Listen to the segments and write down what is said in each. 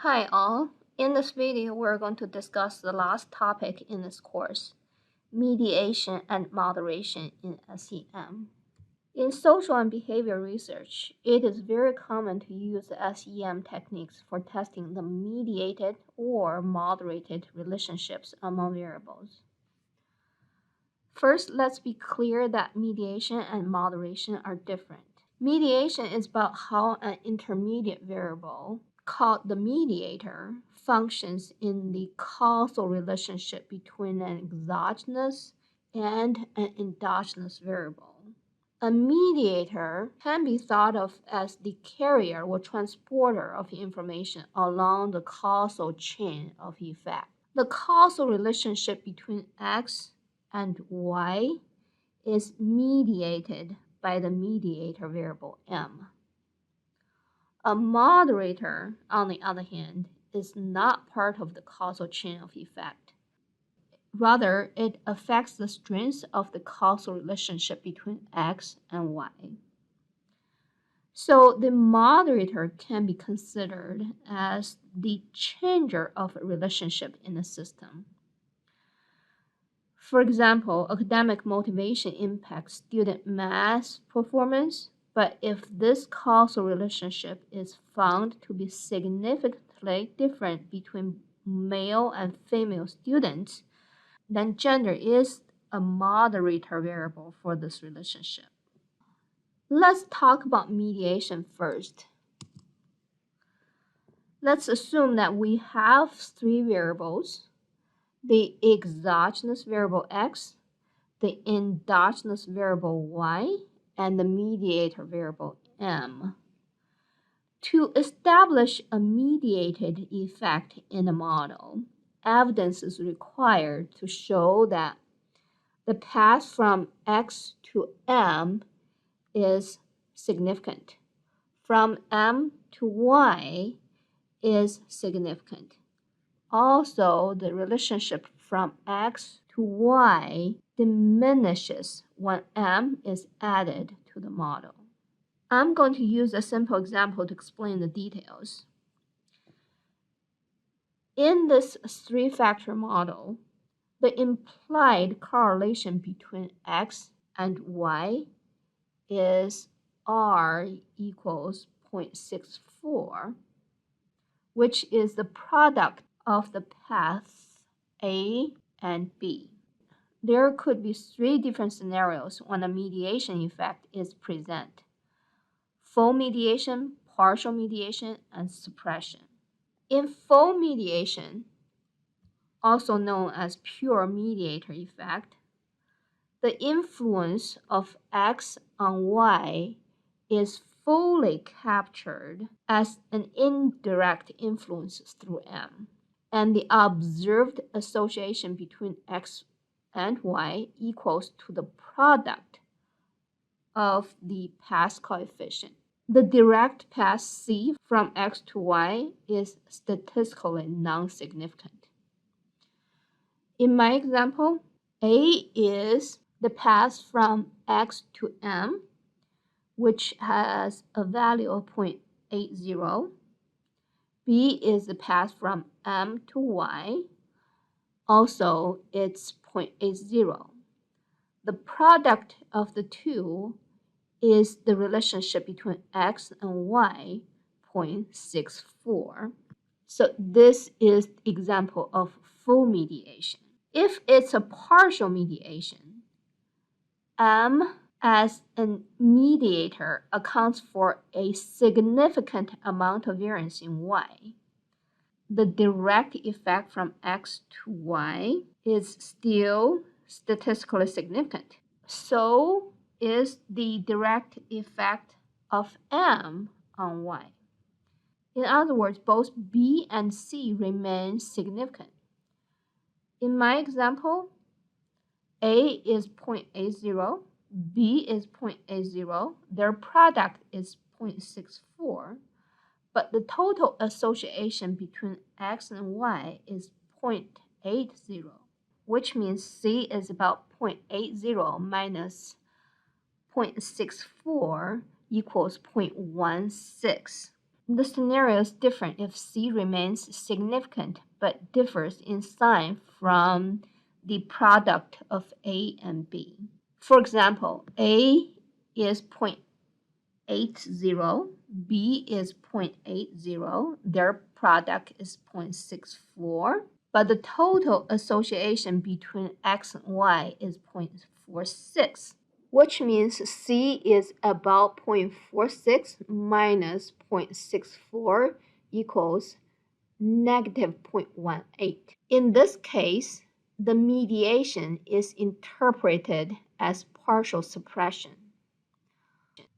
Hi all, in this video we're going to discuss the last topic in this course, mediation and moderation in SEM. In social and behavior research, it is very common to use SEM techniques for testing the mediated or moderated relationships among variables. First, let's be clear that mediation and moderation are different. Mediation is about how an intermediate variable called the mediator functions in the causal relationship between an exogenous and an endogenous variable. A mediator can be thought of as the carrier or transporter of information along the causal chain of effect. The causal relationship between X and Y is mediated by the mediator variable M. A moderator, on the other hand, is not part of the causal chain of effect. Rather, it affects the strength of the causal relationship between X and Y. So the moderator can be considered as the changer of a relationship in the system. For example, academic motivation impacts student math performance, but if this causal relationship is found to be significantly different between male and female students, then gender is a moderator variable for this relationship. Let's talk about mediation first. Let's assume that we have three variables: the exogenous variable X, the endogenous variable Y, and the mediator variable M. To establish a mediated effect in a model, evidence is required to show that the path from X to M is significant. From M to Y is significant. Also, the relationship from X to Y diminishes when M is added to the model. I'm going to use a simple example to explain the details. In this three-factor model, the implied correlation between X and Y is R equals 0.64, which is the product of the paths A and B. There could be three different scenarios when a mediation effect is present: full mediation, partial mediation, and suppression. In full mediation, also known as pure mediator effect, the influence of X on Y is fully captured as an indirect influence through M, and the observed association between X and Y equals to the product of the path coefficient. The direct path C from X to Y is statistically non-significant. In my example, A is the path from X to M, which has a value of 0.80. B is the path from M to Y, also it's 0.80. The product of the two is the relationship between X and Y, 0.64. So this is the example of full mediation. If it's a partial mediation, M as a mediator accounts for a significant amount of variance in Y. The direct effect from X to Y is still statistically significant. So is the direct effect of M on Y. In other words, both B and C remain significant. In my example, A is 0.80, B is 0.80, their product is 0.64, but the total association between X and Y is 0.80, which means C is about 0.80 minus 0.64 equals 0.16. The scenario is different if C remains significant but differs in sign from the product of A and B. For example, A is 0.80, B is 0.80, their product is 0.64, but the total association between X and Y is 0.46, which means C is about 0.46 minus 0.64 equals negative 0.18. In this case, the mediation is interpreted as partial suppression.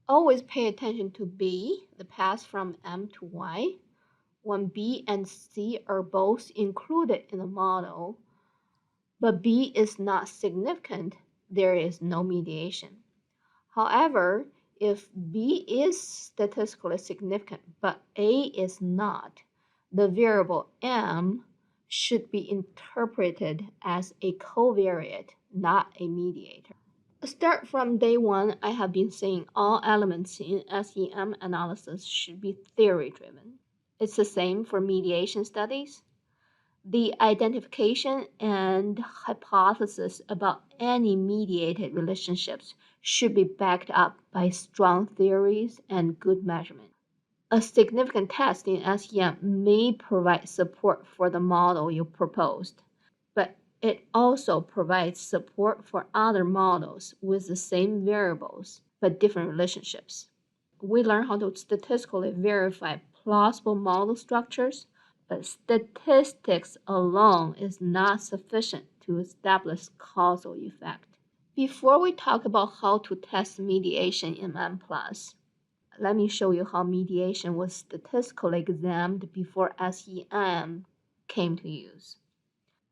Always pay attention to B, the path from M to Y. When B and C are both included in the model, but B is not significant, there is no mediation. However, if B is statistically significant but A is not, the variable M should be interpreted as a covariate, not a mediator. Start from day one, I have been saying all elements in SEM analysis should be theory-driven. It's the same for mediation studies. The identification and hypothesis about any mediated relationships should be backed up by strong theories and good measurement. A significant test in SEM may provide support for the model you proposed, but it also provides support for other models with the same variables but different relationships. We learn how to statistically verify plausible model structures, but statistics alone is not sufficient to establish causal effect. Before we talk about how to test mediation in Mplus, let me show you how mediation was statistically examined before SEM came to use.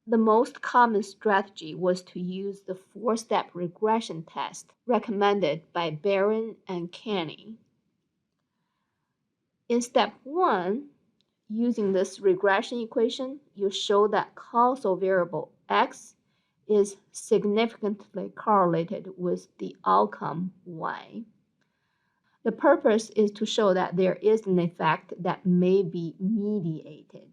The most common strategy was to use the four-step regression test recommended by Barron and Kenny. In step 1, using this regression equation, you show that causal variable X is significantly correlated with the outcome Y. The purpose is to show that there is an effect that may be mediated.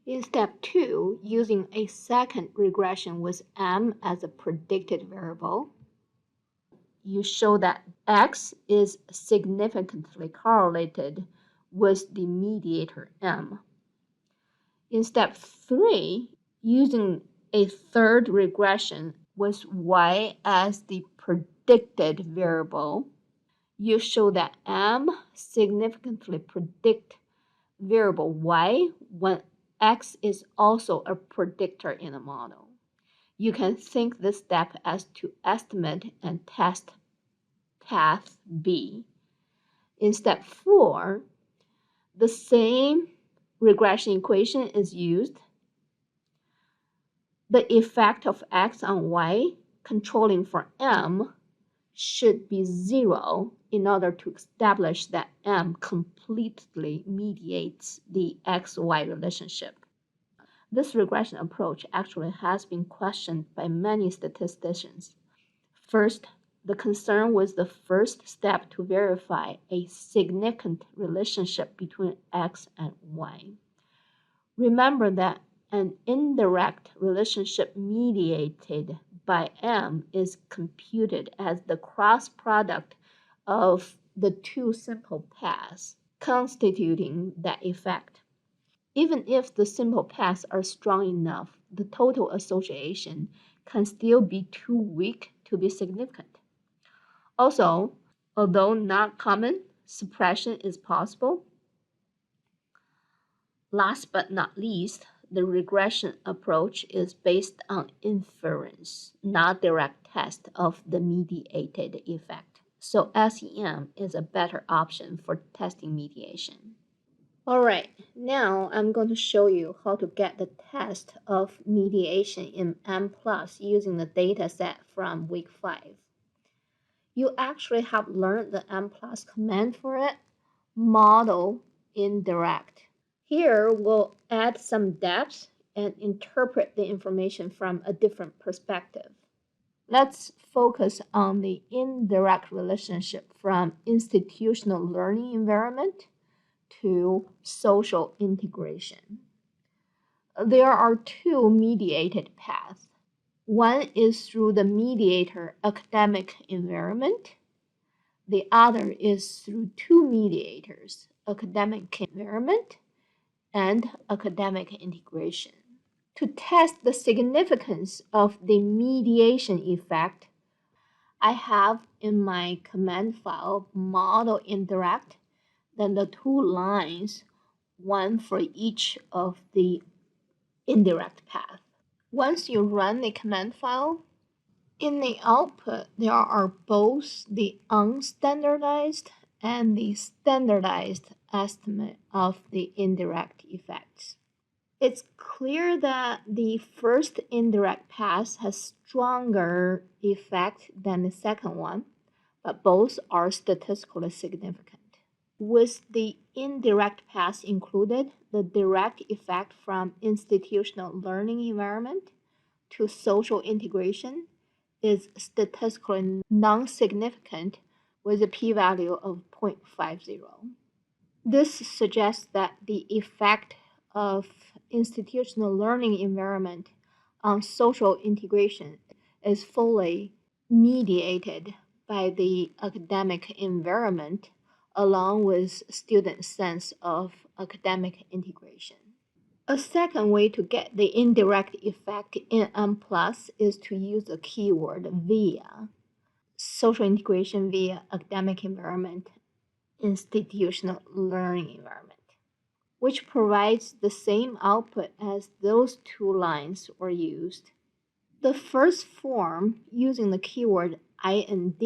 In step 2, using a second regression with M as a predicted variable, you show that X is significantly correlated with the mediator M. In step 3, using a third regression with Y as the predicted variable, you show that M significantly predict variable Y when X is also a predictor in a model. You can think this step as to estimate and test path B. In step 4, the same regression equation is used. The effect of X on Y controlling for M should be 0 in order to establish that M completely mediates the XY relationship. This regression approach actually has been questioned by many statisticians. First, the concern was the first step to verify a significant relationship between X and Y. Remember that an indirect relationship mediated by M is computed as the cross product of the two simple paths constituting that effect. Even if the simple paths are strong enough, the total association can still be too weak to be significant. Also, although not common, suppression is possible. Last but not least, the regression approach is based on inference, not direct test of the mediated effect. So SEM is a better option for testing mediation. Alright, now I'm going to show you how to get the test of mediation in Mplus using the data set from week 5. You actually have learned the Mplus command for it, model indirect. Here we'll add some depth and interpret the information from a different perspective. Let's focus on the indirect relationship from institutional learning environment to social integration. There are two mediated paths. One is through the mediator academic environment. The other is through two mediators, academic environment and academic integration. To test the significance of the mediation effect, I have in my command file model indirect, then the two lines, one for each of the indirect path. Once you run the command file, in the output, there are both the unstandardized and the standardized estimate of the indirect effects. It's clear that the first indirect pass has stronger effect than the second one, but both are statistically significant. With the indirect pass included, the direct effect from institutional learning environment to social integration is statistically non-significant with a p-value of 0.50. This suggests that the effect of institutional learning environment on social integration is fully mediated by the academic environment along with students' sense of academic integration. A second way to get the indirect effect in Mplus is to use the keyword via social integration via academic environment, institutional learning environment, which provides the same output as those two lines were used. The first form, using the keyword IND,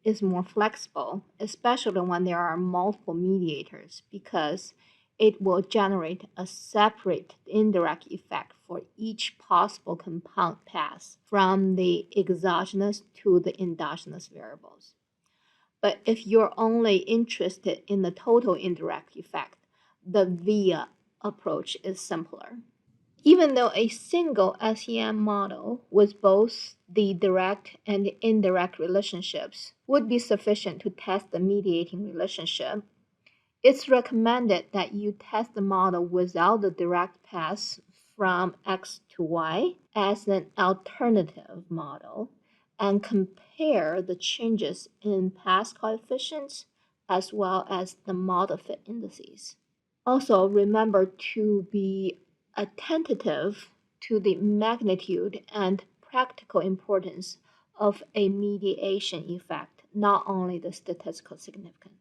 is more flexible, especially when there are multiple mediators, because it will generate a separate indirect effect for each possible compound path from the exogenous to the endogenous variables. But if you're only interested in the total indirect effect, the via approach is simpler. Even though a single SEM model with both the direct and the indirect relationships would be sufficient to test the mediating relationship, it's recommended that you test the model without the direct path from X to Y as an alternative model and compare the changes in path coefficients as well as the model fit indices. Also, remember to be attentive to the magnitude and practical importance of a mediation effect, not only the statistical significance.